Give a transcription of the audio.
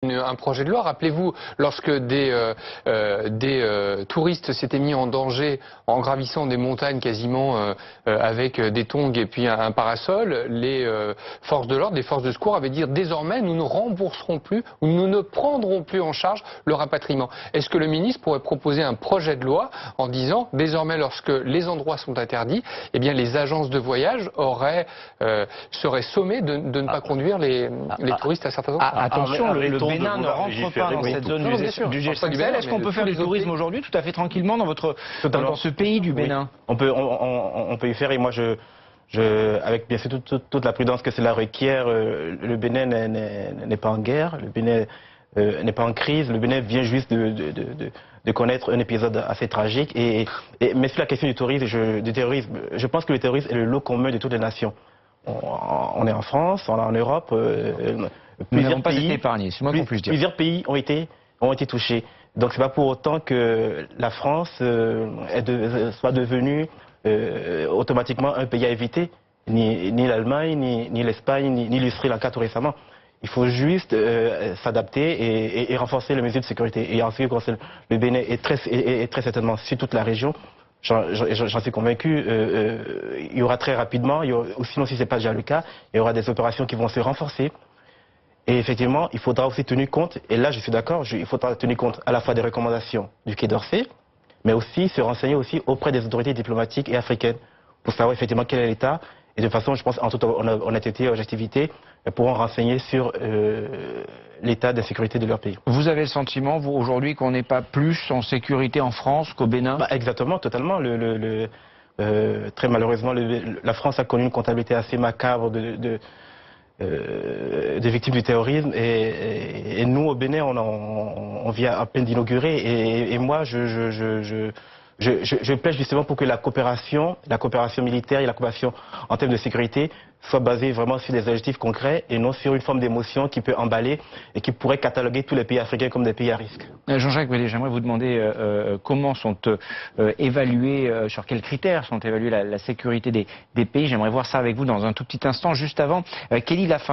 Un projet de loi. Rappelez-vous, lorsque des touristes s'étaient mis en danger en gravissant des montagnes quasiment avec des tongs et puis un parasol, les forces de l'ordre, les forces de secours avaient dit désormais nous ne rembourserons plus ou nous ne prendrons plus en charge le rapatriement. Est-ce que le ministre pourrait proposer un projet de loi en disant désormais lorsque les endroits sont interdits, eh bien les agences de voyage seraient sommées de ne pas conduire les touristes à certains endroits? Attention, le Bénin ne rentre pas dans cette zone du G5 Est-ce qu'on peut faire du tourisme aujourd'hui tout à fait tranquillement dans ce pays du Bénin? On peut y faire, et moi avec bien sûr toute la prudence que cela requiert, le Bénin n'est pas en guerre, le Bénin n'est pas en crise, le Bénin vient juste de connaître un épisode assez tragique. Mais sur la question du terrorisme, je pense que le terrorisme est le lot commun de toutes les nations. On est en France, on est en Europe. Nous n'avons pas été épargnés, c'est moi qu'on puisse dire. Plusieurs pays ont été touchés. Donc c'est pas pour autant que la France soit devenue automatiquement un pays à éviter. Ni l'Allemagne, ni l'Espagne, ni le Sri Lanka tout récemment. Il faut juste s'adapter et renforcer les mesures de sécurité. Et en ce qui concerne le Bénin et très certainement sur toute la région, j'en suis convaincu, il y aura très rapidement, ou sinon si ce n'est pas déjà le cas, il y aura des opérations qui vont se renforcer. Et effectivement, il faudra aussi tenir compte, et là je suis d'accord, il faudra tenir compte à la fois des recommandations du Quai d'Orsay, mais aussi se renseigner aussi auprès des autorités diplomatiques et africaines pour savoir effectivement quel est l'état. Et de façon, je pense, en toute honnêteté et objectivité, pourront renseigner sur l'état de sécurité de leur pays. Vous avez le sentiment, vous, aujourd'hui, qu'on n'est pas plus en sécurité en France qu'au Bénin? Exactement, totalement. Très malheureusement, la France a connu une comptabilité assez macabre de victimes du terrorisme. Et nous, au Bénin, on vient à peine d'inaugurer. Et moi, je plaide justement pour que la coopération militaire et la coopération en termes de sécurité soit basée vraiment sur des objectifs concrets et non sur une forme d'émotion qui peut emballer et qui pourrait cataloguer tous les pays africains comme des pays à risque. Jean-Jacques Vallée, j'aimerais vous demander comment sont évalués, sur quels critères sont évalués la sécurité des pays. J'aimerais voir ça avec vous dans un tout petit instant. Juste avant, Kelly Lafin.